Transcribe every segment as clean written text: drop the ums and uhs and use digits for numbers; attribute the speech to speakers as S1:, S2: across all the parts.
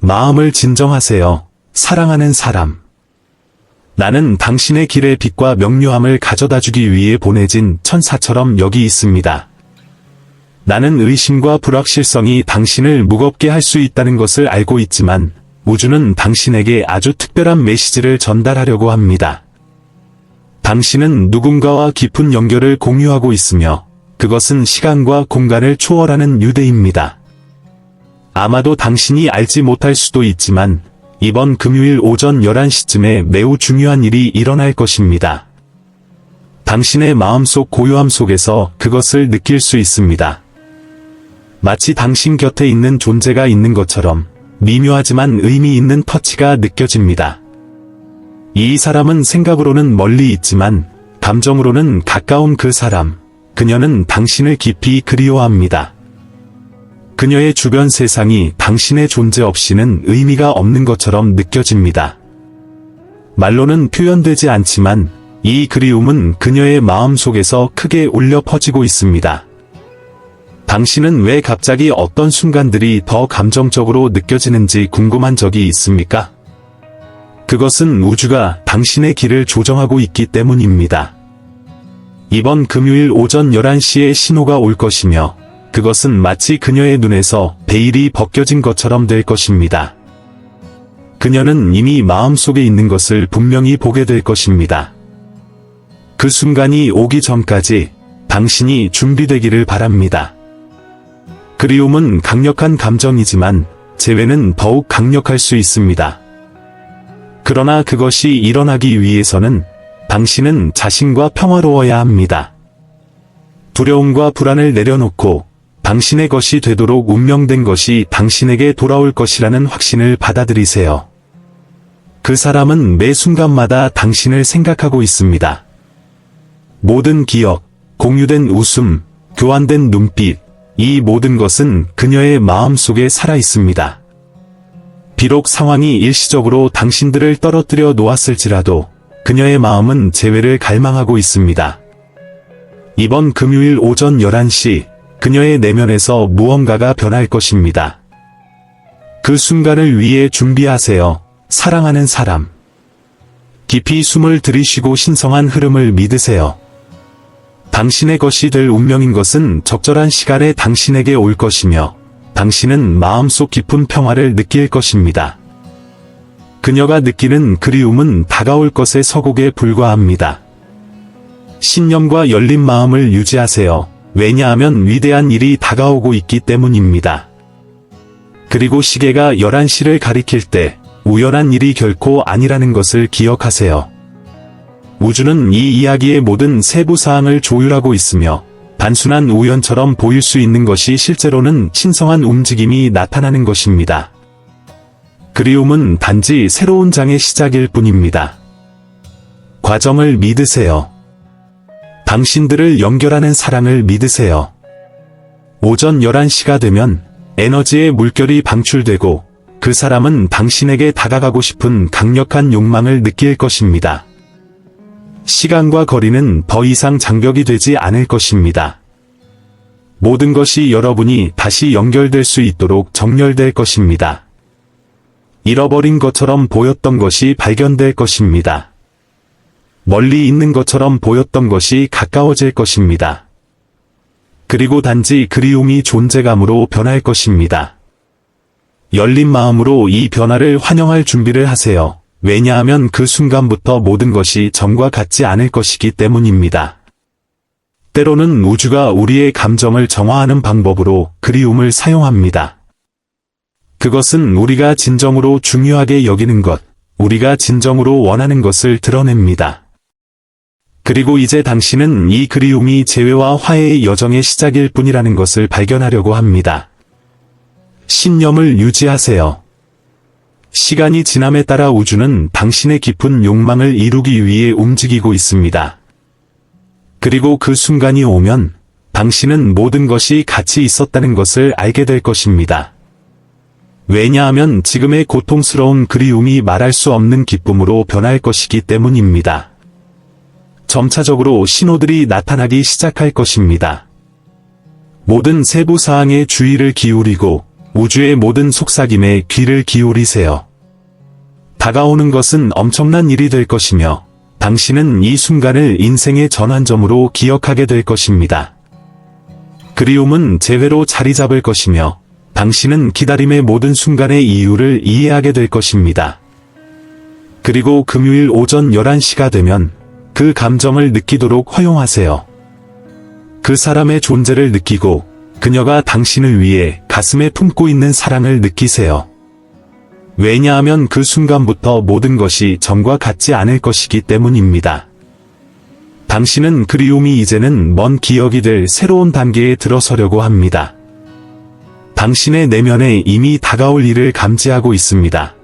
S1: 마음을 진정하세요. 사랑하는 사람. 나는 당신의 길에 빛과 명료함을 가져다주기 위해 보내진 천사처럼 여기 있습니다. 나는 의심과 불확실성이 당신을 무겁게 할 수 있다는 것을 알고 있지만 우주는 당신에게 아주 특별한 메시지를 전달하려고 합니다. 당신은 누군가와 깊은 연결을 공유하고 있으며 그것은 시간과 공간을 초월하는 유대입니다. 아마도 당신이 알지 못할 수도 있지만 이번 금요일 오전 11시쯤에 매우 중요한 일이 일어날 것입니다. 당신의 마음속 고요함 속에서 그것을 느낄 수 있습니다. 마치 당신 곁에 있는 존재가 있는 것처럼 미묘하지만 의미 있는 터치가 느껴집니다. 이 사람은 생각으로는 멀리 있지만 감정으로는 가까운 그 사람, 그녀는 당신을 깊이 그리워합니다. 그녀의 주변 세상이 당신의 존재 없이는 의미가 없는 것처럼 느껴집니다. 말로는 표현되지 않지만 이 그리움은 그녀의 마음 속에서 크게 울려 퍼지고 있습니다. 당신은 왜 갑자기 어떤 순간들이 더 감정적으로 느껴지는지 궁금한 적이 있습니까? 그것은 우주가 당신의 길을 조정하고 있기 때문입니다. 이번 금요일 오전 11시에 신호가 올 것이며 그것은 마치 그녀의 눈에서 베일이 벗겨진 것처럼 될 것입니다. 그녀는 이미 마음속에 있는 것을 분명히 보게 될 것입니다. 그 순간이 오기 전까지 당신이 준비되기를 바랍니다. 그리움은 강력한 감정이지만 재회는 더욱 강력할 수 있습니다. 그러나 그것이 일어나기 위해서는 당신은 자신과 평화로워야 합니다. 두려움과 불안을 내려놓고 당신의 것이 되도록 운명된 것이 당신에게 돌아올 것이라는 확신을 받아들이세요. 그 사람은 매 순간마다 당신을 생각하고 있습니다. 모든 기억, 공유된 웃음, 교환된 눈빛, 이 모든 것은 그녀의 마음 속에 살아 있습니다. 비록 상황이 일시적으로 당신들을 떨어뜨려 놓았을지라도 그녀의 마음은 재회를 갈망하고 있습니다. 이번 금요일 오전 11시 그녀의 내면에서 무언가가 변할 것입니다. 그 순간을 위해 준비하세요. 사랑하는 사람. 깊이 숨을 들이쉬고 신성한 흐름을 믿으세요. 당신의 것이 될 운명인 것은 적절한 시간에 당신에게 올 것이며 당신은 마음속 깊은 평화를 느낄 것입니다. 그녀가 느끼는 그리움은 다가올 것의 서곡에 불과합니다. 신념과 열린 마음을 유지하세요. 왜냐하면 위대한 일이 다가오고 있기 때문입니다. 그리고 시계가 11시를 가리킬 때 우연한 일이 결코 아니라는 것을 기억하세요. 우주는 이 이야기의 모든 세부 사항을 조율하고 있으며 단순한 우연처럼 보일 수 있는 것이 실제로는 신성한 움직임이 나타나는 것입니다. 그리움은 단지 새로운 장의 시작일 뿐입니다. 과정을 믿으세요. 당신들을 연결하는 사랑을 믿으세요. 오전 11시가 되면 에너지의 물결이 방출되고 그 사람은 당신에게 다가가고 싶은 강력한 욕망을 느낄 것입니다. 시간과 거리는 더 이상 장벽이 되지 않을 것입니다. 모든 것이 여러분이 다시 연결될 수 있도록 정렬될 것입니다. 잃어버린 것처럼 보였던 것이 발견될 것입니다. 멀리 있는 것처럼 보였던 것이 가까워질 것입니다. 그리고 단지 그리움이 존재감으로 변할 것입니다. 열린 마음으로 이 변화를 환영할 준비를 하세요. 왜냐하면 그 순간부터 모든 것이 전과 같지 않을 것이기 때문입니다. 때로는 우주가 우리의 감정을 정화하는 방법으로 그리움을 사용합니다. 그것은 우리가 진정으로 중요하게 여기는 것, 우리가 진정으로 원하는 것을 드러냅니다. 그리고 이제 당신은 이 그리움이 재회와 화해의 여정의 시작일 뿐이라는 것을 발견하려고 합니다. 신념을 유지하세요. 시간이 지남에 따라 우주는 당신의 깊은 욕망을 이루기 위해 움직이고 있습니다. 그리고 그 순간이 오면 당신은 모든 것이 같이 있었다는 것을 알게 될 것입니다. 왜냐하면 지금의 고통스러운 그리움이 말할 수 없는 기쁨으로 변할 것이기 때문입니다. 점차적으로 신호들이 나타나기 시작할 것입니다. 모든 세부 사항에 주의를 기울이고 우주의 모든 속삭임에 귀를 기울이세요. 다가오는 것은 엄청난 일이 될 것이며 당신은 이 순간을 인생의 전환점으로 기억하게 될 것입니다. 그리움은 재회로 자리 잡을 것이며 당신은 기다림의 모든 순간의 이유를 이해하게 될 것입니다. 그리고 금요일 오전 11시가 되면 그 감정을 느끼도록 허용하세요. 그 사람의 존재를 느끼고 그녀가 당신을 위해 가슴에 품고 있는 사랑을 느끼세요. 왜냐하면 그 순간부터 모든 것이 전과 같지 않을 것이기 때문입니다. 당신은 그리움이 이제는 먼 기억이 될 새로운 단계에 들어서려고 합니다. 당신의 내면에 이미 다가올 일을 감지하고 있습니다.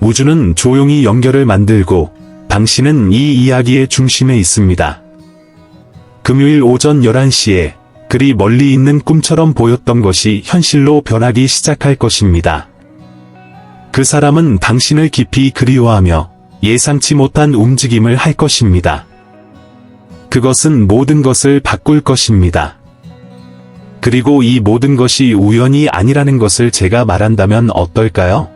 S1: 우주는 조용히 연결을 만들고 당신은 이 이야기의 중심에 있습니다. 금요일 오전 11시에 그리 멀리 있는 꿈처럼 보였던 것이 현실로 변하기 시작할 것입니다. 그 사람은 당신을 깊이 그리워하며 예상치 못한 움직임을 할 것입니다. 그것은 모든 것을 바꿀 것입니다. 그리고 이 모든 것이 우연이 아니라는 것을 제가 말한다면 어떨까요?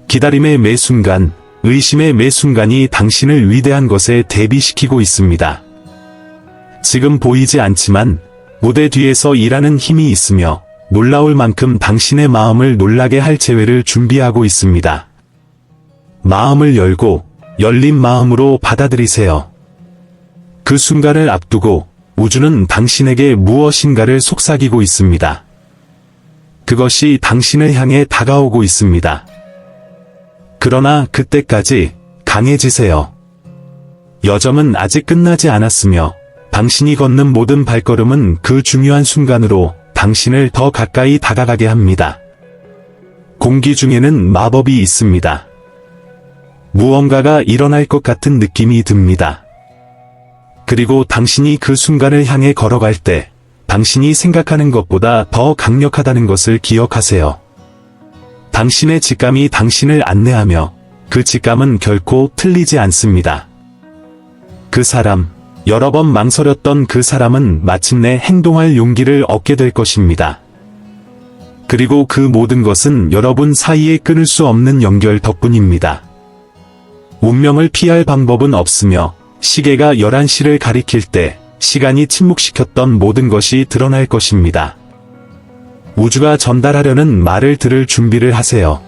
S1: 기다림의 매 순간, 의심의 매 순간이 당신을 위대한 것에 대비시키고 있습니다. 지금 보이지 않지만 무대 뒤에서 일하는 힘이 있으며 놀라울 만큼 당신의 마음을 놀라게 할 재회를 준비하고 있습니다. 마음을 열고 열린 마음으로 받아들이세요. 그 순간을 앞두고 우주는 당신에게 무엇인가를 속삭이고 있습니다. 그것이 당신을 향해 다가오고 있습니다. 그러나 그때까지 강해지세요. 여정은 아직 끝나지 않았으며 당신이 걷는 모든 발걸음은 그 중요한 순간으로 당신을 더 가까이 다가가게 합니다. 공기 중에는 마법이 있습니다. 무언가가 일어날 것 같은 느낌이 듭니다. 그리고 당신이 그 순간을 향해 걸어갈 때 당신이 생각하는 것보다 더 강력하다는 것을 기억하세요. 당신의 직감이 당신을 안내하며 그 직감은 결코 틀리지 않습니다. 그 사람, 여러 번 망설였던 그 사람은 마침내 행동할 용기를 얻게 될 것입니다. 그리고 그 모든 것은 여러분 사이에 끊을 수 없는 연결 덕분입니다. 운명을 피할 방법은 없으며 시계가 11시를 가리킬 때 시간이 침묵시켰던 모든 것이 드러날 것입니다. 우주가 전달하려는 말을 들을 준비를 하세요.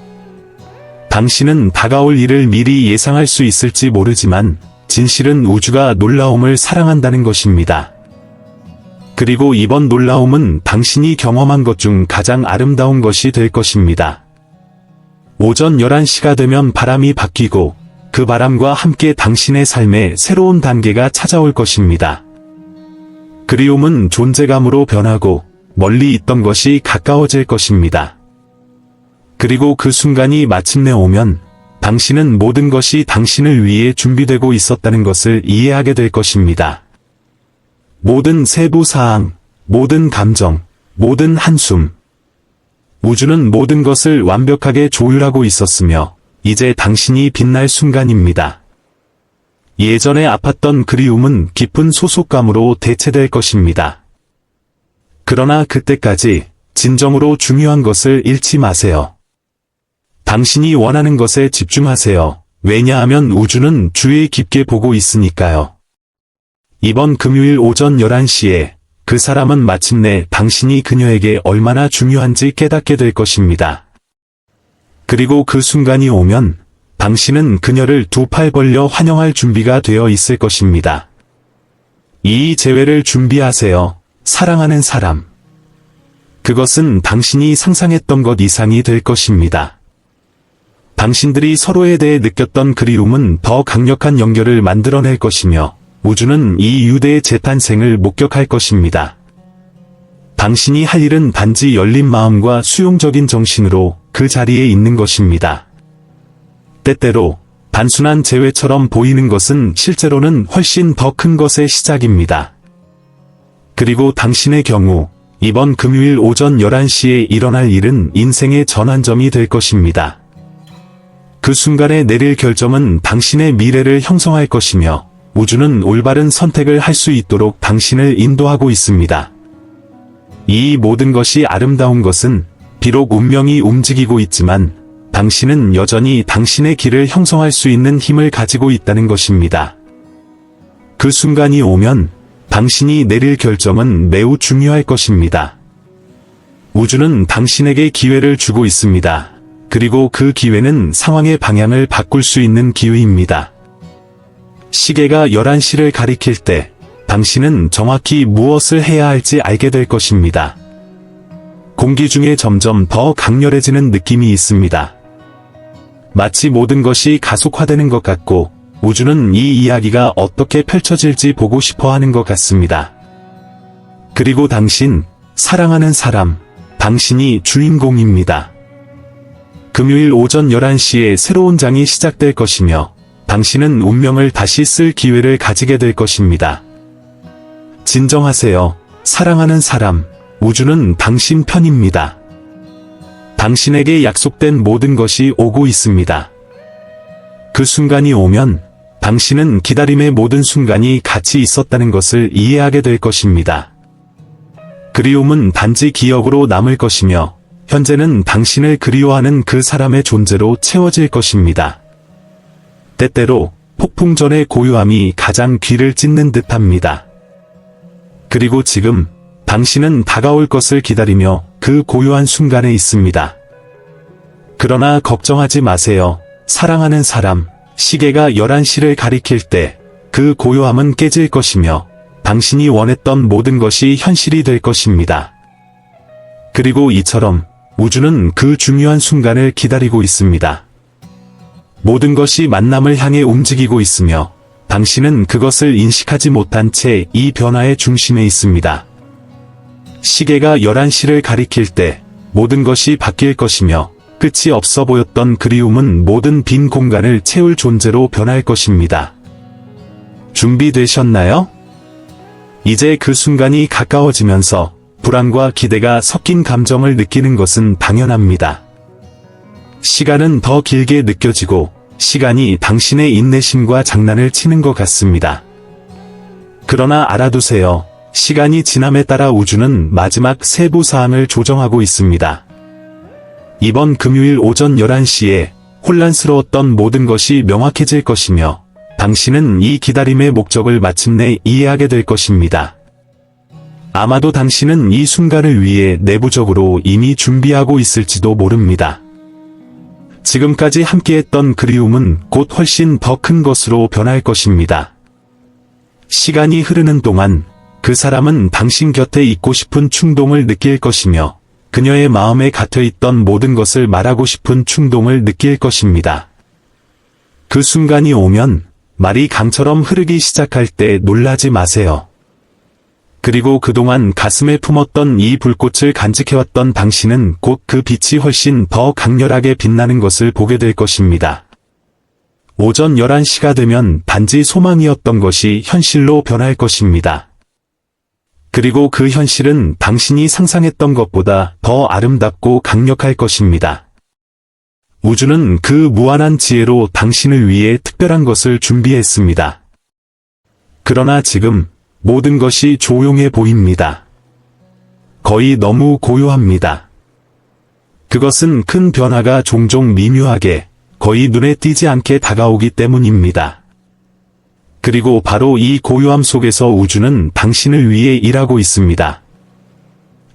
S1: 당신은 다가올 일을 미리 예상할 수 있을지 모르지만 진실은 우주가 놀라움을 사랑한다는 것입니다. 그리고 이번 놀라움은 당신이 경험한 것 중 가장 아름다운 것이 될 것입니다. 오전 11시가 되면 바람이 바뀌고 그 바람과 함께 당신의 삶에 새로운 단계가 찾아올 것입니다. 그리움은 존재감으로 변하고 멀리 있던 것이 가까워질 것입니다. 그리고 그 순간이 마침내 오면 당신은 모든 것이 당신을 위해 준비되고 있었다는 것을 이해하게 될 것입니다. 모든 세부 사항, 모든 감정, 모든 한숨. 우주는 모든 것을 완벽하게 조율하고 있었으며 이제 당신이 빛날 순간입니다. 예전에 아팠던 그리움은 깊은 소속감으로 대체될 것입니다. 그러나 그때까지 진정으로 중요한 것을 잃지 마세요. 당신이 원하는 것에 집중하세요. 왜냐하면 우주는 주의 깊게 보고 있으니까요. 이번 금요일 오전 11시에 그 사람은 마침내 당신이 그녀에게 얼마나 중요한지 깨닫게 될 것입니다. 그리고 그 순간이 오면 당신은 그녀를 두 팔 벌려 환영할 준비가 되어 있을 것입니다. 이 재회를 준비하세요. 사랑하는 사람. 그것은 당신이 상상했던 것 이상이 될 것입니다. 당신들이 서로에 대해 느꼈던 그리움은 더 강력한 연결을 만들어낼 것이며 우주는 이 유대의 재탄생을 목격할 것입니다. 당신이 할 일은 단지 열린 마음과 수용적인 정신으로 그 자리에 있는 것입니다. 때때로 단순한 재회처럼 보이는 것은 실제로는 훨씬 더 큰 것의 시작입니다. 그리고 당신의 경우 이번 금요일 오전 11시에 일어날 일은 인생의 전환점이 될 것입니다. 그 순간에 내릴 결정은 당신의 미래를 형성할 것이며 우주는 올바른 선택을 할 수 있도록 당신을 인도하고 있습니다. 이 모든 것이 아름다운 것은 비록 운명이 움직이고 있지만 당신은 여전히 당신의 길을 형성할 수 있는 힘을 가지고 있다는 것입니다. 그 순간이 오면 당신이 내릴 결정은 매우 중요할 것입니다. 우주는 당신에게 기회를 주고 있습니다. 그리고 그 기회는 상황의 방향을 바꿀 수 있는 기회입니다. 시계가 11시를 가리킬 때 당신은 정확히 무엇을 해야 할지 알게 될 것입니다. 공기 중에 점점 더 강렬해지는 느낌이 있습니다. 마치 모든 것이 가속화되는 것 같고 우주는 이 이야기가 어떻게 펼쳐질지 보고 싶어 하는 것 같습니다. 그리고 당신, 사랑하는 사람, 당신이 주인공입니다. 금요일 오전 11시에 새로운 장이 시작될 것이며 당신은 운명을 다시 쓸 기회를 가지게 될 것입니다. 진정하세요. 사랑하는 사람, 우주는 당신 편입니다. 당신에게 약속된 모든 것이 오고 있습니다. 그 순간이 오면 당신은 기다림의 모든 순간이 같이 있었다는 것을 이해하게 될 것입니다. 그리움은 단지 기억으로 남을 것이며 현재는 당신을 그리워하는 그 사람의 존재로 채워질 것입니다. 때때로 폭풍 전의 고요함이 가장 귀를 찢는 듯합니다. 그리고 지금 당신은 다가올 것을 기다리며 그 고요한 순간에 있습니다. 그러나 걱정하지 마세요. 사랑하는 사람, 시계가 11시를 가리킬 때 그 고요함은 깨질 것이며 당신이 원했던 모든 것이 현실이 될 것입니다. 그리고 이처럼 우주는 그 중요한 순간을 기다리고 있습니다. 모든 것이 만남을 향해 움직이고 있으며 당신은 그것을 인식하지 못한 채 이 변화의 중심에 있습니다. 시계가 11시를 가리킬 때 모든 것이 바뀔 것이며 끝이 없어 보였던 그리움은 모든 빈 공간을 채울 존재로 변할 것입니다. 준비되셨나요? 이제 그 순간이 가까워지면서 불안과 기대가 섞인 감정을 느끼는 것은 당연합니다. 시간은 더 길게 느껴지고 시간이 당신의 인내심과 장난을 치는 것 같습니다. 그러나 알아두세요. 시간이 지남에 따라 우주는 마지막 세부 사항을 조정하고 있습니다. 이번 금요일 오전 11시에 혼란스러웠던 모든 것이 명확해질 것이며 당신은 이 기다림의 목적을 마침내 이해하게 될 것입니다. 아마도 당신은 이 순간을 위해 내부적으로 이미 준비하고 있을지도 모릅니다. 지금까지 함께했던 그리움은 곧 훨씬 더 큰 것으로 변할 것입니다. 시간이 흐르는 동안 그 사람은 당신 곁에 있고 싶은 충동을 느낄 것이며 그녀의 마음에 갇혀있던 모든 것을 말하고 싶은 충동을 느낄 것입니다. 그 순간이 오면 말이 강처럼 흐르기 시작할 때 놀라지 마세요. 그리고 그동안 가슴에 품었던 이 불꽃을 간직해왔던 당신은 곧 그 빛이 훨씬 더 강렬하게 빛나는 것을 보게 될 것입니다. 오전 11시가 되면 단지 소망이었던 것이 현실로 변할 것입니다. 그리고 그 현실은 당신이 상상했던 것보다 더 아름답고 강력할 것입니다. 우주는 그 무한한 지혜로 당신을 위해 특별한 것을 준비했습니다. 그러나 지금 모든 것이 조용해 보입니다. 거의 너무 고요합니다. 그것은 큰 변화가 종종 미묘하게, 거의 눈에 띄지 않게 다가오기 때문입니다. 그리고 바로 이 고요함 속에서 우주는 당신을 위해 일하고 있습니다.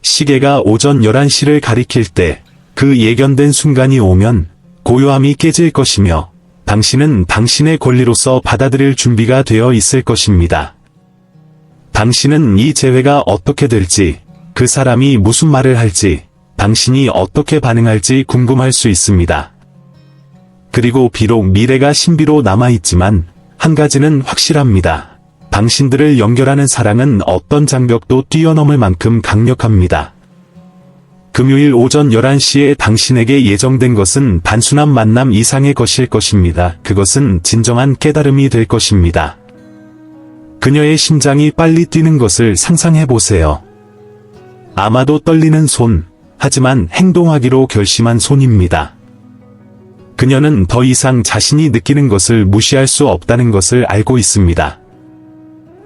S1: 시계가 오전 11시를 가리킬 때 그 예견된 순간이 오면 고요함이 깨질 것이며 당신은 당신의 권리로서 받아들일 준비가 되어 있을 것입니다. 당신은 이 재회가 어떻게 될지, 그 사람이 무슨 말을 할지, 당신이 어떻게 반응할지 궁금할 수 있습니다. 그리고 비록 미래가 신비로 남아있지만 한 가지는 확실합니다. 당신들을 연결하는 사랑은 어떤 장벽도 뛰어넘을 만큼 강력합니다. 금요일 오전 11시에 당신에게 예정된 것은 단순한 만남 이상의 것일 것입니다. 그것은 진정한 깨달음이 될 것입니다. 그녀의 심장이 빨리 뛰는 것을 상상해 보세요. 아마도 떨리는 손, 하지만 행동하기로 결심한 손입니다. 그녀는 더 이상 자신이 느끼는 것을 무시할 수 없다는 것을 알고 있습니다.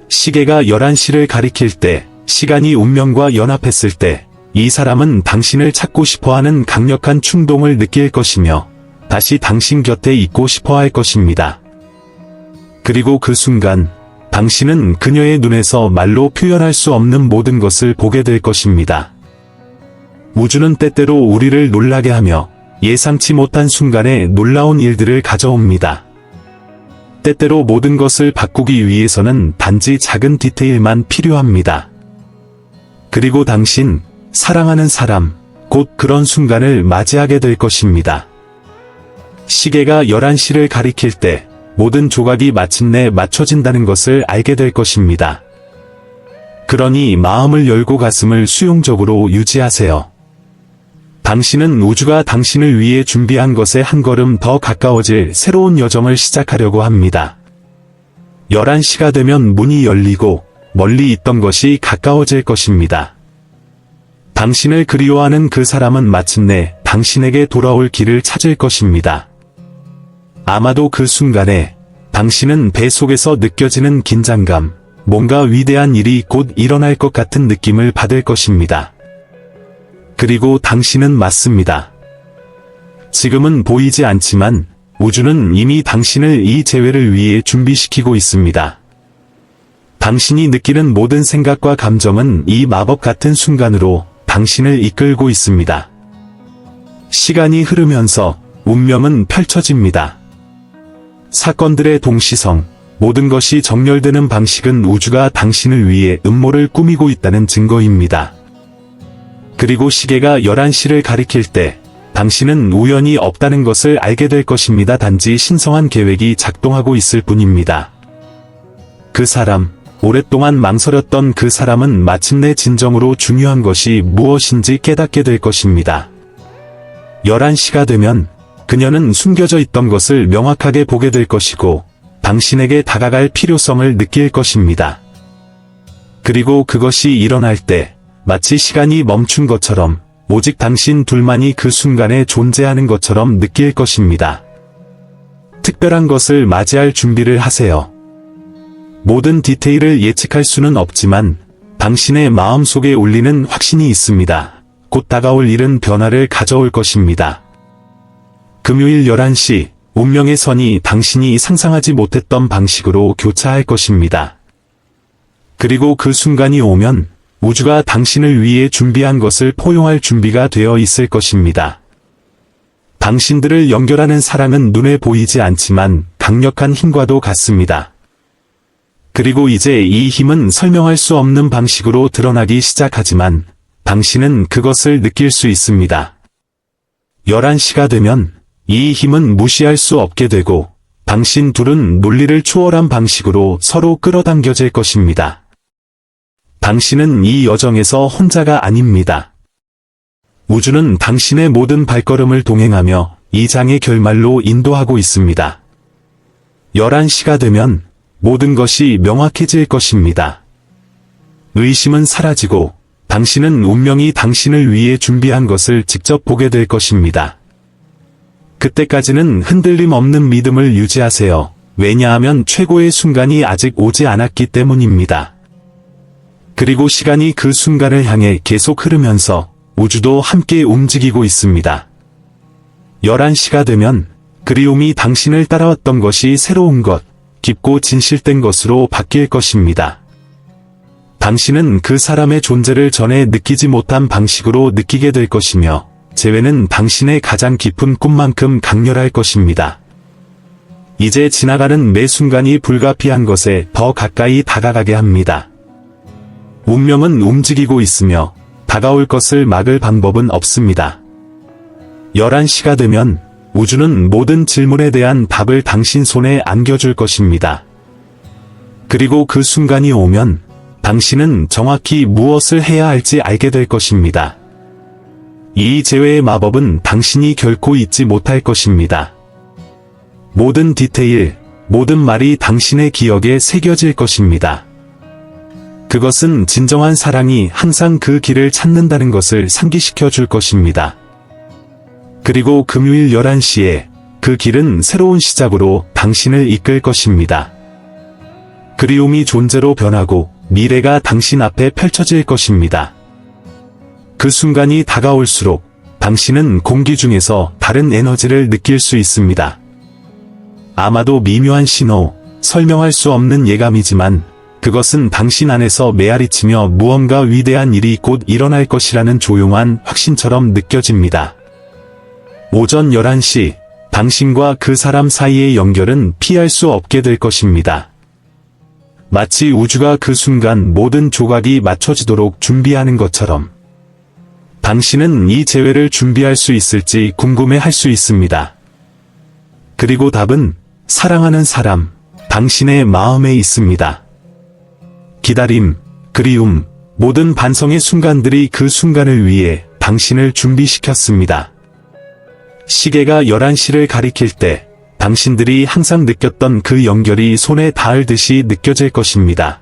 S1: 시계가 11시를 가리킬 때, 시간이 운명과 연합했을 때, 이 사람은 당신을 찾고 싶어하는 강력한 충동을 느낄 것이며 다시 당신 곁에 있고 싶어할 것입니다. 그리고 그 순간 당신은 그녀의 눈에서 말로 표현할 수 없는 모든 것을 보게 될 것입니다. 우주는 때때로 우리를 놀라게 하며 예상치 못한 순간에 놀라운 일들을 가져옵니다. 때때로 모든 것을 바꾸기 위해서는 단지 작은 디테일만 필요합니다. 그리고 당신, 사랑하는 사람, 곧 그런 순간을 맞이하게 될 것입니다. 시계가 11시를 가리킬 때 모든 조각이 마침내 맞춰진다는 것을 알게 될 것입니다. 그러니 마음을 열고 가슴을 수용적으로 유지하세요. 당신은 우주가 당신을 위해 준비한 것에 한 걸음 더 가까워질 새로운 여정을 시작하려고 합니다. 11시가 되면 문이 열리고 멀리 있던 것이 가까워질 것입니다. 당신을 그리워하는 그 사람은 마침내 당신에게 돌아올 길을 찾을 것입니다. 아마도 그 순간에 당신은 배 속에서 느껴지는 긴장감, 뭔가 위대한 일이 곧 일어날 것 같은 느낌을 받을 것입니다. 그리고 당신은 맞습니다. 지금은 보이지 않지만 우주는 이미 당신을 이 재회를 위해 준비시키고 있습니다. 당신이 느끼는 모든 생각과 감정은 이 마법 같은 순간으로 당신을 이끌고 있습니다. 시간이 흐르면서 운명은 펼쳐집니다. 사건들의 동시성, 모든 것이 정렬되는 방식은 우주가 당신을 위해 음모를 꾸미고 있다는 증거입니다. 그리고 시계가 11시를 가리킬 때 당신은 우연이 없다는 것을 알게 될 것입니다. 단지 신성한 계획이 작동하고 있을 뿐입니다. 그 사람, 오랫동안 망설였던 그 사람은 마침내 진정으로 중요한 것이 무엇인지 깨닫게 될 것입니다. 11시가 되면 그녀는 숨겨져 있던 것을 명확하게 보게 될 것이고 당신에게 다가갈 필요성을 느낄 것입니다. 그리고 그것이 일어날 때 마치 시간이 멈춘 것처럼 오직 당신 둘만이 그 순간에 존재하는 것처럼 느낄 것입니다. 특별한 것을 맞이할 준비를 하세요. 모든 디테일을 예측할 수는 없지만 당신의 마음속에 울리는 확신이 있습니다. 곧 다가올 일은 변화를 가져올 것입니다. 금요일 11시, 운명의 선이 당신이 상상하지 못했던 방식으로 교차할 것입니다. 그리고 그 순간이 오면 우주가 당신을 위해 준비한 것을 포용할 준비가 되어 있을 것입니다. 당신들을 연결하는 사랑은 눈에 보이지 않지만 강력한 힘과도 같습니다. 그리고 이제 이 힘은 설명할 수 없는 방식으로 드러나기 시작하지만 당신은 그것을 느낄 수 있습니다. 11시가 되면 이 힘은 무시할 수 없게 되고 당신 둘은 논리를 초월한 방식으로 서로 끌어당겨질 것입니다. 당신은 이 여정에서 혼자가 아닙니다. 우주는 당신의 모든 발걸음을 동행하며 이 장의 결말로 인도하고 있습니다. 11시가 되면 모든 것이 명확해질 것입니다. 의심은 사라지고 당신은 운명이 당신을 위해 준비한 것을 직접 보게 될 것입니다. 그때까지는 흔들림 없는 믿음을 유지하세요. 왜냐하면 최고의 순간이 아직 오지 않았기 때문입니다. 그리고 시간이 그 순간을 향해 계속 흐르면서 우주도 함께 움직이고 있습니다. 11시가 되면 그리움이 당신을 따라왔던 것이 새로운 것, 깊고 진실된 것으로 바뀔 것입니다. 당신은 그 사람의 존재를 전에 느끼지 못한 방식으로 느끼게 될 것이며 재회는 당신의 가장 깊은 꿈만큼 강렬할 것입니다. 이제 지나가는 매 순간이 불가피한 것에 더 가까이 다가가게 합니다. 운명은 움직이고 있으며 다가올 것을 막을 방법은 없습니다. 11시가 되면 우주는 모든 질문에 대한 답을 당신 손에 안겨줄 것입니다. 그리고 그 순간이 오면 당신은 정확히 무엇을 해야 할지 알게 될 것입니다. 이 재회의 마법은 당신이 결코 잊지 못할 것입니다. 모든 디테일, 모든 말이 당신의 기억에 새겨질 것입니다. 그것은 진정한 사랑이 항상 그 길을 찾는다는 것을 상기시켜 줄 것입니다. 그리고 금요일 11시에 그 길은 새로운 시작으로 당신을 이끌 것입니다. 그리움이 존재로 변하고 미래가 당신 앞에 펼쳐질 것입니다. 그 순간이 다가올수록 당신은 공기 중에서 다른 에너지를 느낄 수 있습니다. 아마도 미묘한 신호, 설명할 수 없는 예감이지만 그것은 당신 안에서 메아리치며 무언가 위대한 일이 곧 일어날 것이라는 조용한 확신처럼 느껴집니다. 오전 11시, 당신과 그 사람 사이의 연결은 피할 수 없게 될 것입니다. 마치 우주가 그 순간 모든 조각이 맞춰지도록 준비하는 것처럼. 당신은 이 재회를 준비할 수 있을지 궁금해할 수 있습니다. 그리고 답은 사랑하는 사람, 당신의 마음에 있습니다. 기다림, 그리움, 모든 반성의 순간들이 그 순간을 위해 당신을 준비시켰습니다. 시계가 11시를 가리킬 때 당신들이 항상 느꼈던 그 연결이 손에 닿을 듯이 느껴질 것입니다.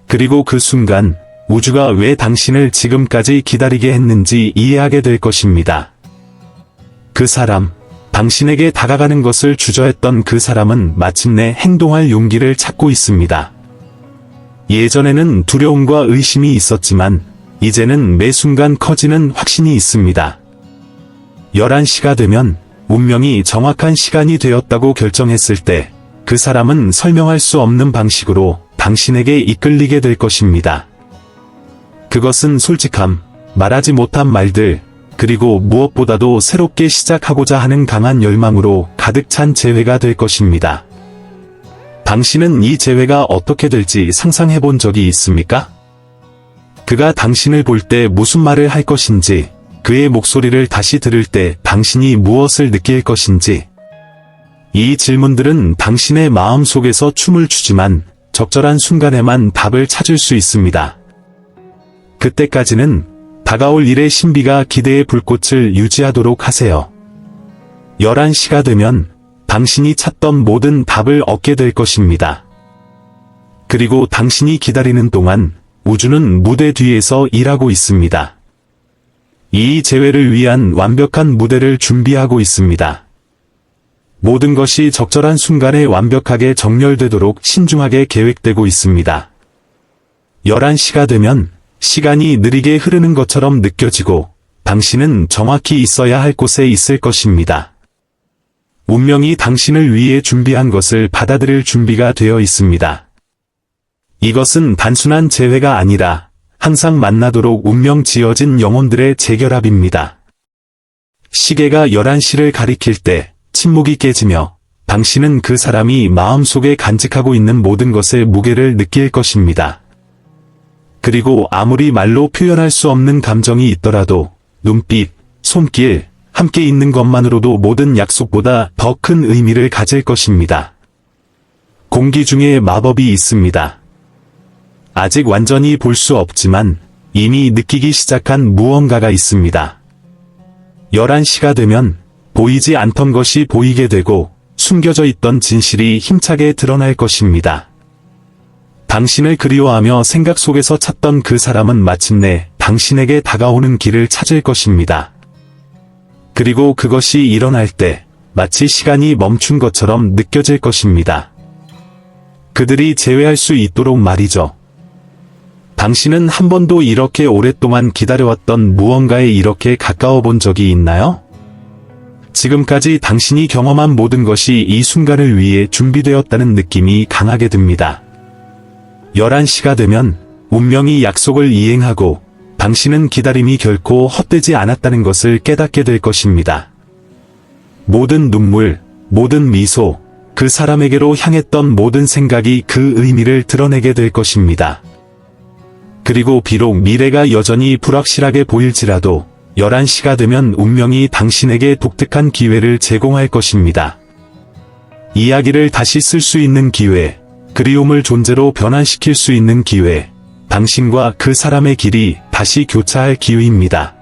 S1: 그리고 그 순간 우주가 왜 당신을 지금까지 기다리게 했는지 이해하게 될 것입니다. 그 사람, 당신에게 다가가는 것을 주저했던 그 사람은 마침내 행동할 용기를 찾고 있습니다. 예전에는 두려움과 의심이 있었지만 이제는 매 순간 커지는 확신이 있습니다. 11시가 되면 운명이 정확한 시간이 되었다고 결정했을 때 그 사람은 설명할 수 없는 방식으로 당신에게 이끌리게 될 것입니다. 그것은 솔직함, 말하지 못한 말들, 그리고 무엇보다도 새롭게 시작하고자 하는 강한 열망으로 가득 찬 재회가 될 것입니다. 당신은 이 재회가 어떻게 될지 상상해 본 적이 있습니까? 그가 당신을 볼 때 무슨 말을 할 것인지, 그의 목소리를 다시 들을 때 당신이 무엇을 느낄 것인지. 이 질문들은 당신의 마음 속에서 춤을 추지만 적절한 순간에만 답을 찾을 수 있습니다. 그때까지는 다가올 일의 신비가 기대의 불꽃을 유지하도록 하세요. 11시가 되면 당신이 찾던 모든 답을 얻게 될 것입니다. 그리고 당신이 기다리는 동안 우주는 무대 뒤에서 일하고 있습니다. 이 재회를 위한 완벽한 무대를 준비하고 있습니다. 모든 것이 적절한 순간에 완벽하게 정렬되도록 신중하게 계획되고 있습니다. 11시가 되면 시간이 느리게 흐르는 것처럼 느껴지고 당신은 정확히 있어야 할 곳에 있을 것입니다. 운명이 당신을 위해 준비한 것을 받아들일 준비가 되어 있습니다. 이것은 단순한 재회가 아니라 항상 만나도록 운명 지어진 영혼들의 재결합입니다. 시계가 11시를 가리킬 때 침묵이 깨지며 당신은 그 사람이 마음속에 간직하고 있는 모든 것의 무게를 느낄 것입니다. 그리고 아무리 말로 표현할 수 없는 감정이 있더라도 눈빛, 손길, 함께 있는 것만으로도 모든 약속보다 더 큰 의미를 가질 것입니다. 공기 중에 마법이 있습니다. 아직 완전히 볼 수 없지만 이미 느끼기 시작한 무언가가 있습니다. 11시가 되면 보이지 않던 것이 보이게 되고 숨겨져 있던 진실이 힘차게 드러날 것입니다. 당신을 그리워하며 생각 속에서 찾던 그 사람은 마침내 당신에게 다가오는 길을 찾을 것입니다. 그리고 그것이 일어날 때 마치 시간이 멈춘 것처럼 느껴질 것입니다. 그들이 재회할 수 있도록 말이죠. 당신은 한 번도 이렇게 오랫동안 기다려왔던 무언가에 이렇게 가까워 본 적이 있나요? 지금까지 당신이 경험한 모든 것이 이 순간을 위해 준비되었다는 느낌이 강하게 듭니다. 11시가 되면 운명이 약속을 이행하고 당신은 기다림이 결코 헛되지 않았다는 것을 깨닫게 될 것입니다. 모든 눈물, 모든 미소, 그 사람에게로 향했던 모든 생각이 그 의미를 드러내게 될 것입니다. 그리고 비록 미래가 여전히 불확실하게 보일지라도 11시가 되면 운명이 당신에게 독특한 기회를 제공할 것입니다. 이야기를 다시 쓸 수 있는 기회, 그리움을 존재로 변환시킬 수 있는 기회, 당신과 그 사람의 길이 다시 교차할 기회입니다.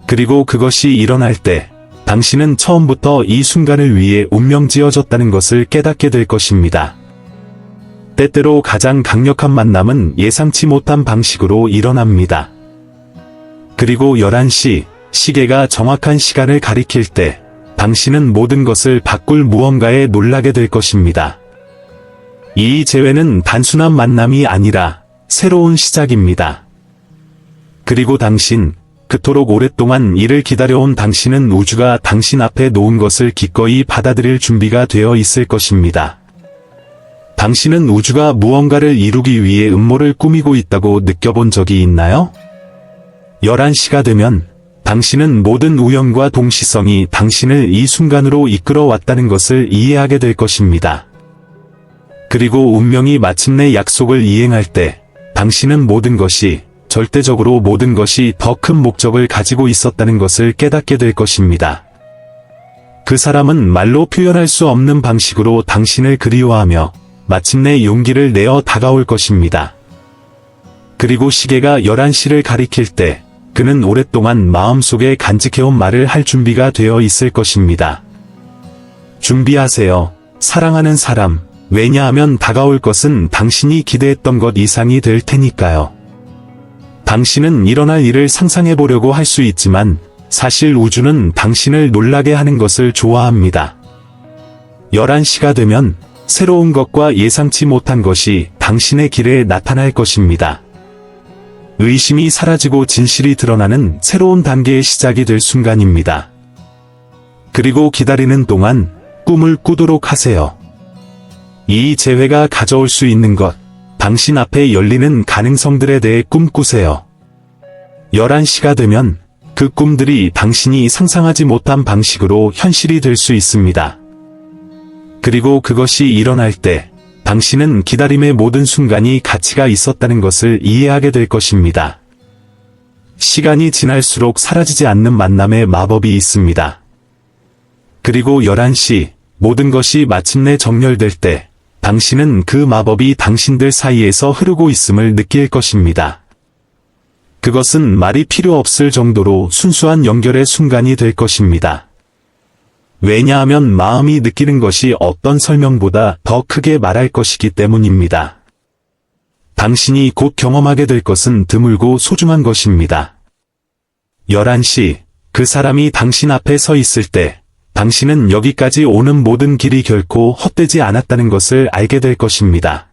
S1: 그리고 그것이 일어날 때 당신은 처음부터 이 순간을 위해 운명 지어졌다는 것을 깨닫게 될 것입니다. 때때로 가장 강력한 만남은 예상치 못한 방식으로 일어납니다. 그리고 11시, 시계가 정확한 시간을 가리킬 때 당신은 모든 것을 바꿀 무언가에 놀라게 될 것입니다. 이 재회는 단순한 만남이 아니라 새로운 시작입니다. 그리고 당신, 그토록 오랫동안 이를 기다려온 당신은 우주가 당신 앞에 놓은 것을 기꺼이 받아들일 준비가 되어 있을 것입니다. 당신은 우주가 무언가를 이루기 위해 음모를 꾸미고 있다고 느껴본 적이 있나요? 11시가 되면 당신은 모든 우연과 동시성이 당신을 이 순간으로 이끌어 왔다는 것을 이해하게 될 것입니다. 그리고 운명이 마침내 약속을 이행할 때 당신은 모든 것이, 절대적으로 모든 것이 더 큰 목적을 가지고 있었다는 것을 깨닫게 될 것입니다. 그 사람은 말로 표현할 수 없는 방식으로 당신을 그리워하며 마침내 용기를 내어 다가올 것입니다. 그리고 시계가 11시를 가리킬 때 그는 오랫동안 마음속에 간직해온 말을 할 준비가 되어 있을 것입니다. 준비하세요, 사랑하는 사람. 왜냐하면 다가올 것은 당신이 기대했던 것 이상이 될 테니까요. 당신은 일어날 일을 상상해 보려고 할 수 있지만 사실 우주는 당신을 놀라게 하는 것을 좋아합니다. 11시가 되면 새로운 것과 예상치 못한 것이 당신의 길에 나타날 것입니다. 의심이 사라지고 진실이 드러나는 새로운 단계의 시작이 될 순간입니다. 그리고 기다리는 동안 꿈을 꾸도록 하세요. 이 재회가 가져올 수 있는 것, 당신 앞에 열리는 가능성들에 대해 꿈꾸세요. 11시가 되면 그 꿈들이 당신이 상상하지 못한 방식으로 현실이 될 수 있습니다. 그리고 그것이 일어날 때 당신은 기다림의 모든 순간이 가치가 있었다는 것을 이해하게 될 것입니다. 시간이 지날수록 사라지지 않는 만남의 마법이 있습니다. 그리고 11시, 모든 것이 마침내 정렬될 때 당신은 그 마법이 당신들 사이에서 흐르고 있음을 느낄 것입니다. 그것은 말이 필요 없을 정도로 순수한 연결의 순간이 될 것입니다. 왜냐하면 마음이 느끼는 것이 어떤 설명보다 더 크게 말할 것이기 때문입니다. 당신이 곧 경험하게 될 것은 드물고 소중한 것입니다. 11시, 그 사람이 당신 앞에 서 있을 때 당신은 여기까지 오는 모든 길이 결코 헛되지 않았다는 것을 알게 될 것입니다.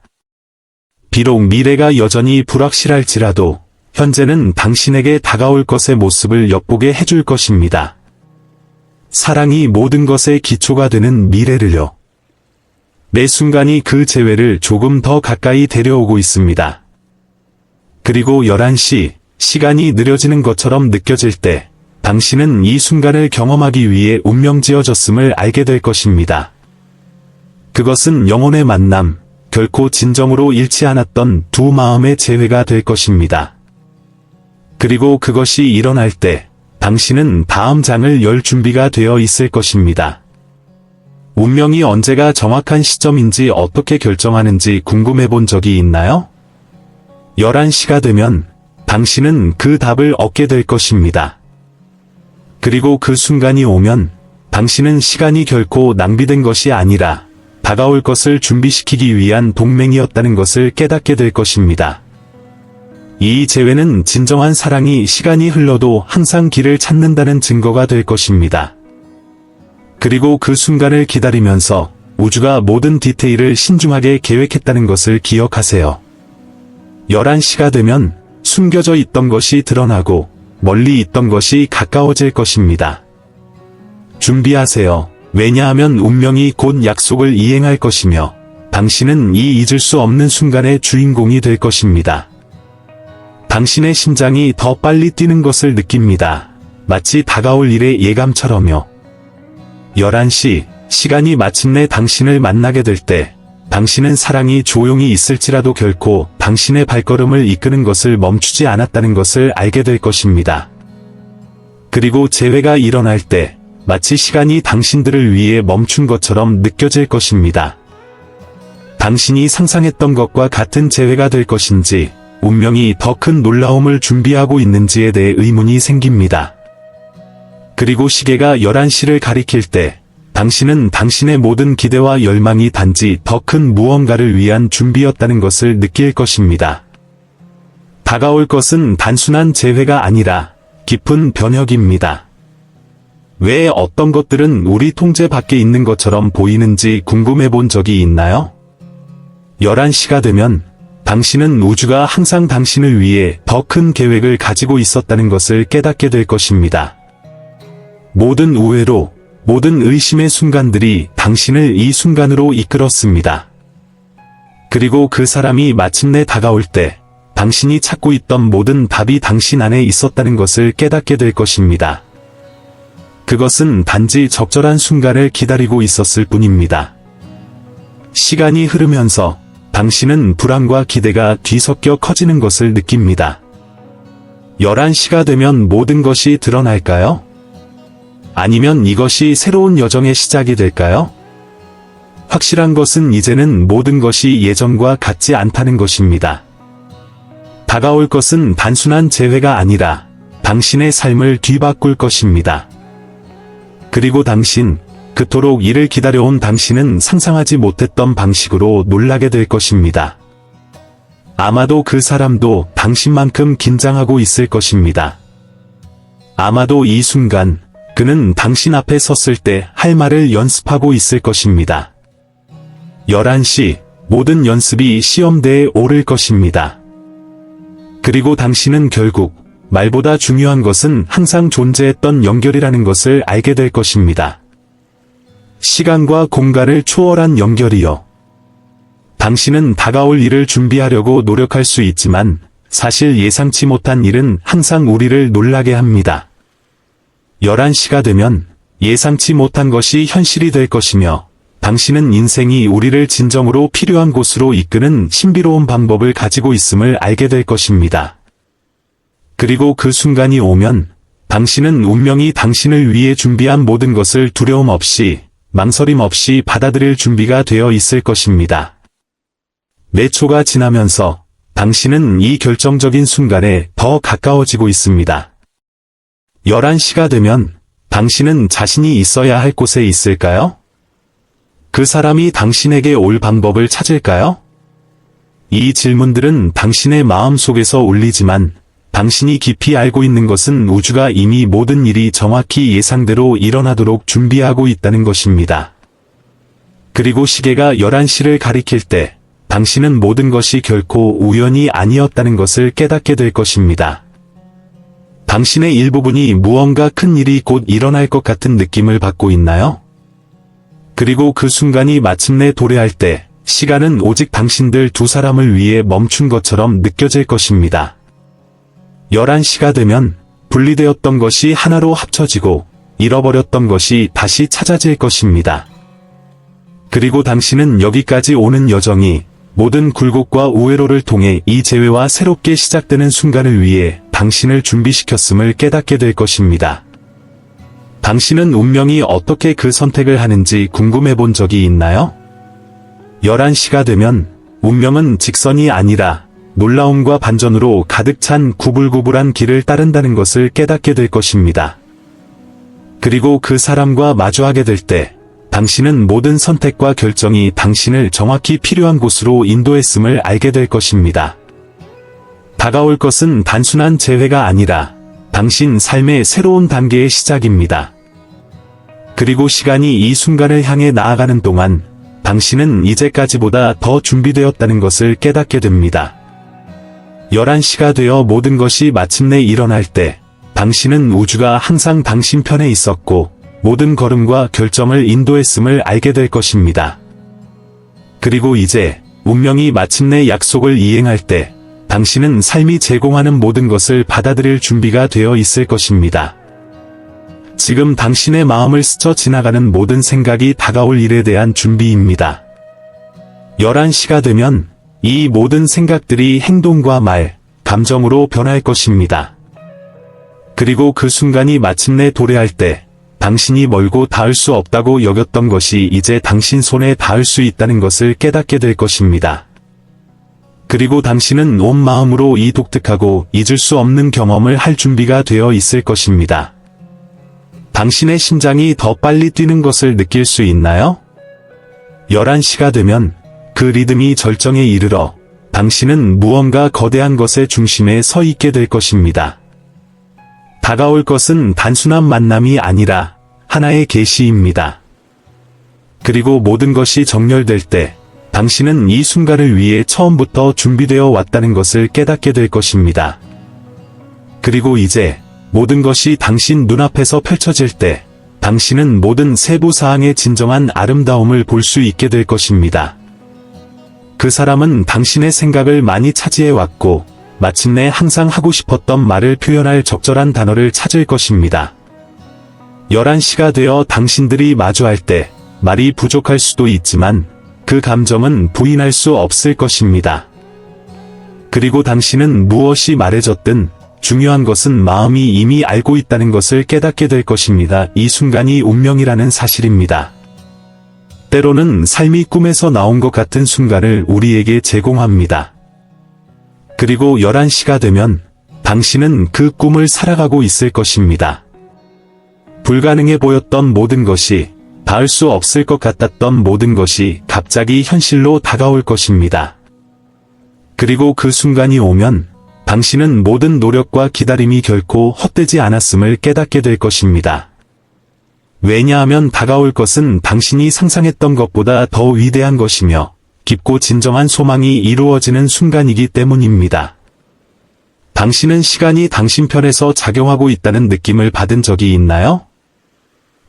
S1: 비록 미래가 여전히 불확실할지라도 현재는 당신에게 다가올 것의 모습을 엿보게 해줄 것입니다. 사랑이 모든 것의 기초가 되는 미래를요. 매 순간이 그 재회를 조금 더 가까이 데려오고 있습니다. 그리고 11시, 시간이 느려지는 것처럼 느껴질 때 당신은 이 순간을 경험하기 위해 운명지어졌음을 알게 될 것입니다. 그것은 영혼의 만남, 결코 진정으로 잃지 않았던 두 마음의 재회가 될 것입니다. 그리고 그것이 일어날 때 당신은 다음 장을 열 준비가 되어 있을 것입니다. 운명이 언제가 정확한 시점인지 어떻게 결정하는지 궁금해 본 적이 있나요? 11시가 되면 당신은 그 답을 얻게 될 것입니다. 그리고 그 순간이 오면 당신은 시간이 결코 낭비된 것이 아니라 다가올 것을 준비시키기 위한 동맹이었다는 것을 깨닫게 될 것입니다. 이 재회는 진정한 사랑이 시간이 흘러도 항상 길을 찾는다는 증거가 될 것입니다. 그리고 그 순간을 기다리면서 우주가 모든 디테일을 신중하게 계획했다는 것을 기억하세요. 11시가 되면 숨겨져 있던 것이 드러나고 멀리 있던 것이 가까워질 것입니다. 준비하세요. 왜냐하면 운명이 곧 약속을 이행할 것이며 당신은 이 잊을 수 없는 순간의 주인공이 될 것입니다. 당신의 심장이 더 빨리 뛰는 것을 느낍니다. 마치 다가올 일의 예감처럼요. 11시, 시간이 마침내 당신을 만나게 될 때 당신은 사랑이 조용히 있을지라도 결코 당신의 발걸음을 이끄는 것을 멈추지 않았다는 것을 알게 될 것입니다. 그리고 재회가 일어날 때 마치 시간이 당신들을 위해 멈춘 것처럼 느껴질 것입니다. 당신이 상상했던 것과 같은 재회가 될 것인지 운명이 더 큰 놀라움을 준비하고 있는지에 대해 의문이 생깁니다. 그리고 시계가 11시를 가리킬 때 당신은 당신의 모든 기대와 열망이 단지 더 큰 무언가를 위한 준비였다는 것을 느낄 것입니다. 다가올 것은 단순한 재회가 아니라 깊은 변혁입니다. 왜 어떤 것들은 우리 통제 밖에 있는 것처럼 보이는지 궁금해 본 적이 있나요? 11시가 되면 당신은 우주가 항상 당신을 위해 더 큰 계획을 가지고 있었다는 것을 깨닫게 될 것입니다. 모든 우회로, 모든 의심의 순간들이 당신을 이 순간으로 이끌었습니다. 그리고 그 사람이 마침내 다가올 때 당신이 찾고 있던 모든 답이 당신 안에 있었다는 것을 깨닫게 될 것입니다. 그것은 단지 적절한 순간을 기다리고 있었을 뿐입니다. 시간이 흐르면서 당신은 불안과 기대가 뒤섞여 커지는 것을 느낍니다. 11시가 되면 모든 것이 드러날까요? 아니면 이것이 새로운 여정의 시작이 될까요? 확실한 것은 이제는 모든 것이 예전과 같지 않다는 것입니다. 다가올 것은 단순한 재회가 아니라 당신의 삶을 뒤바꿀 것입니다. 그리고 그토록 이를 기다려온 당신은 상상하지 못했던 방식으로 놀라게 될 것입니다. 아마도 그 사람도 당신만큼 긴장하고 있을 것입니다. 아마도 이 순간, 그는 당신 앞에 섰을 때 할 말을 연습하고 있을 것입니다. 11시, 모든 연습이 시험대에 오를 것입니다. 그리고 당신은 결국, 말보다 중요한 것은 항상 존재했던 연결이라는 것을 알게 될 것입니다. 시간과 공간을 초월한 연결이요. 당신은 다가올 일을 준비하려고 노력할 수 있지만, 사실 예상치 못한 일은 항상 우리를 놀라게 합니다. 11시가 되면 예상치 못한 것이 현실이 될 것이며, 당신은 인생이 우리를 진정으로 필요한 곳으로 이끄는 신비로운 방법을 가지고 있음을 알게 될 것입니다. 그리고 그 순간이 오면, 당신은 운명이 당신을 위해 준비한 모든 것을 두려움 없이, 망설임 없이 받아들일 준비가 되어 있을 것입니다. 몇 초가 지나면서 당신은 이 결정적인 순간에 더 가까워지고 있습니다. 11시가 되면 당신은 자신이 있어야 할 곳에 있을까요? 그 사람이 당신에게 올 방법을 찾을까요? 이 질문들은 당신의 마음 속에서 울리지만 당신이 깊이 알고 있는 것은 우주가 이미 모든 일이 정확히 예상대로 일어나도록 준비하고 있다는 것입니다. 그리고 시계가 11시를 가리킬 때 당신은 모든 것이 결코 우연이 아니었다는 것을 깨닫게 될 것입니다. 당신의 일부분이 무언가 큰 일이 곧 일어날 것 같은 느낌을 받고 있나요? 그리고 그 순간이 마침내 도래할 때 시간은 오직 당신들 두 사람을 위해 멈춘 것처럼 느껴질 것입니다. 11시가 되면 분리되었던 것이 하나로 합쳐지고 잃어버렸던 것이 다시 찾아질 것입니다. 그리고 당신은 여기까지 오는 여정이 모든 굴곡과 우회로를 통해 이 재회와 새롭게 시작되는 순간을 위해 당신을 준비시켰음을 깨닫게 될 것입니다. 당신은 운명이 어떻게 그 선택을 하는지 궁금해 본 적이 있나요? 11시가 되면 운명은 직선이 아니라 놀라움과 반전으로 가득 찬 구불구불한 길을 따른다는 것을 깨닫게 될 것입니다. 그리고 그 사람과 마주하게 될 때 당신은 모든 선택과 결정이 당신을 정확히 필요한 곳으로 인도했음을 알게 될 것입니다. 다가올 것은 단순한 재회가 아니라 당신 삶의 새로운 단계의 시작입니다. 그리고 시간이 이 순간을 향해 나아가는 동안 당신은 이제까지보다 더 준비되었다는 것을 깨닫게 됩니다. 11시가 되어 모든 것이 마침내 일어날 때 당신은 우주가 항상 당신 편에 있었고 모든 걸음과 결정을 인도했음을 알게 될 것입니다. 그리고 이제 운명이 마침내 약속을 이행할 때 당신은 삶이 제공하는 모든 것을 받아들일 준비가 되어 있을 것입니다. 지금 당신의 마음을 스쳐 지나가는 모든 생각이 다가올 일에 대한 준비입니다. 11시가 되면 이 모든 생각들이 행동과 말, 감정으로 변할 것입니다. 그리고 그 순간이 마침내 도래할 때 당신이 멀고 닿을 수 없다고 여겼던 것이 이제 당신 손에 닿을 수 있다는 것을 깨닫게 될 것입니다. 그리고 당신은 온 마음으로 이 독특하고 잊을 수 없는 경험을 할 준비가 되어 있을 것입니다. 당신의 심장이 더 빨리 뛰는 것을 느낄 수 있나요? 11시가 되면 그 리듬이 절정에 이르러 당신은 무언가 거대한 것의 중심에 서 있게 될 것입니다. 다가올 것은 단순한 만남이 아니라 하나의 계시입니다. 그리고 모든 것이 정렬될 때 당신은 이 순간을 위해 처음부터 준비되어 왔다는 것을 깨닫게 될 것입니다. 그리고 이제 모든 것이 당신 눈앞에서 펼쳐질 때 당신은 모든 세부 사항의 진정한 아름다움을 볼 수 있게 될 것입니다. 그 사람은 당신의 생각을 많이 차지해 왔고 마침내 항상 하고 싶었던 말을 표현할 적절한 단어를 찾을 것입니다. 11시가 되어 당신들이 마주할 때 말이 부족할 수도 있지만 그 감정은 부인할 수 없을 것입니다. 그리고 당신은 무엇이 말해졌든 중요한 것은 마음이 이미 알고 있다는 것을 깨닫게 될 것입니다. 이 순간이 운명이라는 사실입니다. 때로는 삶이 꿈에서 나온 것 같은 순간을 우리에게 제공합니다. 그리고 11시가 되면 당신은 그 꿈을 살아가고 있을 것입니다. 불가능해 보였던 모든 것이, 닿을 수 없을 것 같았던 모든 것이 갑자기 현실로 다가올 것입니다. 그리고 그 순간이 오면 당신은 모든 노력과 기다림이 결코 헛되지 않았음을 깨닫게 될 것입니다. 왜냐하면 다가올 것은 당신이 상상했던 것보다 더 위대한 것이며 깊고 진정한 소망이 이루어지는 순간이기 때문입니다. 당신은 시간이 당신 편에서 작용하고 있다는 느낌을 받은 적이 있나요?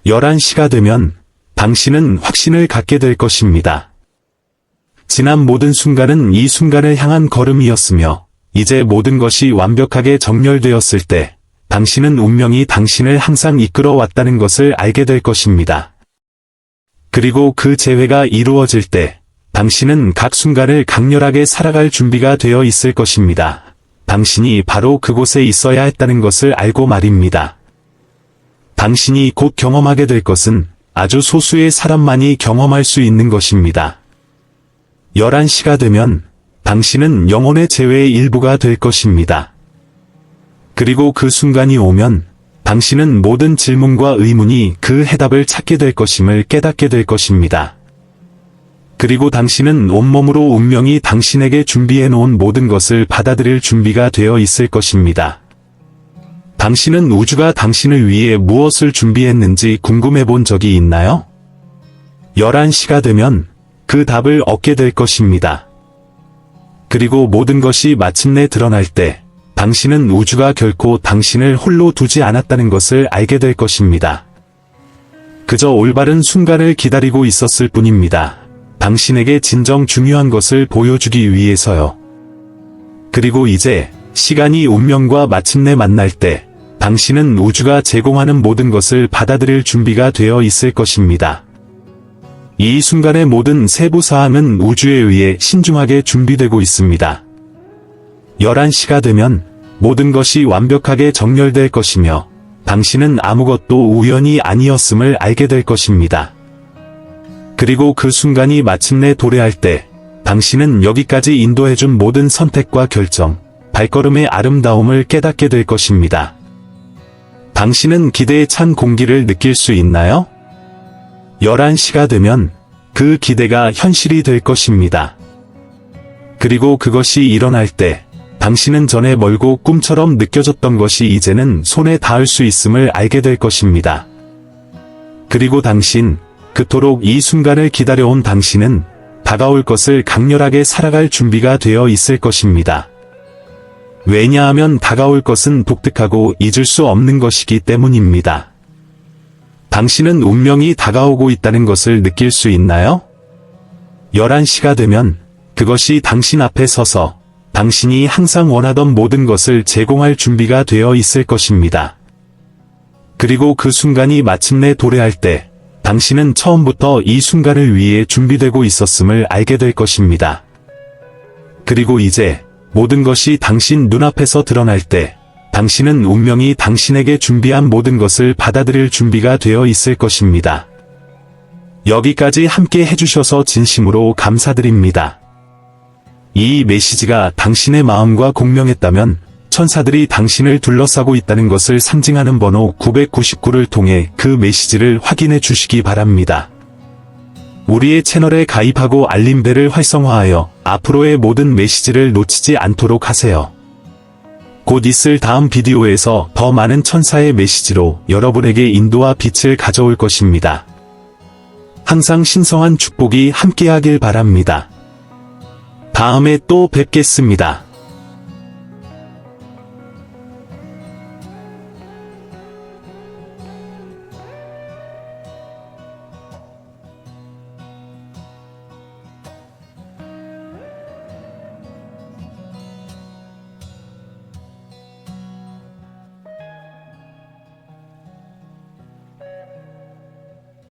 S1: 11시가 되면 당신은 확신을 갖게 될 것입니다. 지난 모든 순간은 이 순간을 향한 걸음이었으며 이제 모든 것이 완벽하게 정렬되었을 때 당신은 운명이 당신을 항상 이끌어 왔다는 것을 알게 될 것입니다. 그리고 그 재회가 이루어질 때 당신은 각 순간을 강렬하게 살아갈 준비가 되어 있을 것입니다. 당신이 바로 그곳에 있어야 했다는 것을 알고 말입니다. 당신이 곧 경험하게 될 것은 아주 소수의 사람만이 경험할 수 있는 것입니다. 11시가 되면 당신은 영혼의 재회의 일부가 될 것입니다. 그리고 그 순간이 오면 당신은 모든 질문과 의문이 그 해답을 찾게 될 것임을 깨닫게 될 것입니다. 그리고 당신은 온몸으로 운명이 당신에게 준비해 놓은 모든 것을 받아들일 준비가 되어 있을 것입니다. 당신은 우주가 당신을 위해 무엇을 준비했는지 궁금해 본 적이 있나요? 11시가 되면 그 답을 얻게 될 것입니다. 그리고 모든 것이 마침내 드러날 때 당신은 우주가 결코 당신을 홀로 두지 않았다는 것을 알게 될 것입니다. 그저 올바른 순간을 기다리고 있었을 뿐입니다. 당신에게 진정 중요한 것을 보여주기 위해서요. 그리고 이제 시간이 운명과 마침내 만날 때 당신은 우주가 제공하는 모든 것을 받아들일 준비가 되어 있을 것입니다. 이 순간의 모든 세부 사항은 우주에 의해 신중하게 준비되고 있습니다. 11시가 되면 모든 것이 완벽하게 정렬될 것이며 당신은 아무것도 우연이 아니었음을 알게 될 것입니다. 그리고 그 순간이 마침내 도래할 때 당신은 여기까지 인도해준 모든 선택과 결정, 발걸음의 아름다움을 깨닫게 될 것입니다. 당신은 기대에 찬 공기를 느낄 수 있나요? 11시가 되면 그 기대가 현실이 될 것입니다. 그리고 그것이 일어날 때 당신은 전에 멀고 꿈처럼 느껴졌던 것이 이제는 손에 닿을 수 있음을 알게 될 것입니다. 그리고 당신, 그토록 이 순간을 기다려온 당신은 다가올 것을 강렬하게 살아갈 준비가 되어 있을 것입니다. 왜냐하면 다가올 것은 독특하고 잊을 수 없는 것이기 때문입니다. 당신은 운명이 다가오고 있다는 것을 느낄 수 있나요? 11시가 되면 그것이 당신 앞에 서서 당신이 항상 원하던 모든 것을 제공할 준비가 되어 있을 것입니다. 그리고 그 순간이 마침내 도래할 때 당신은 처음부터 이 순간을 위해 준비되고 있었음을 알게 될 것입니다. 그리고 이제 모든 것이 당신 눈앞에서 드러날 때 당신은 운명이 당신에게 준비한 모든 것을 받아들일 준비가 되어 있을 것입니다. 여기까지 함께 해주셔서 진심으로 감사드립니다. 이 메시지가 당신의 마음과 공명했다면 천사들이 당신을 둘러싸고 있다는 것을 상징하는 번호 999를 통해 그 메시지를 확인해 주시기 바랍니다. 우리의 채널에 가입하고 알림벨을 활성화하여 앞으로의 모든 메시지를 놓치지 않도록 하세요. 곧 있을 다음 비디오에서 더 많은 천사의 메시지로 여러분에게 인도와 빛을 가져올 것입니다. 항상 신성한 축복이 함께하길 바랍니다. 다음에 또 뵙겠습니다.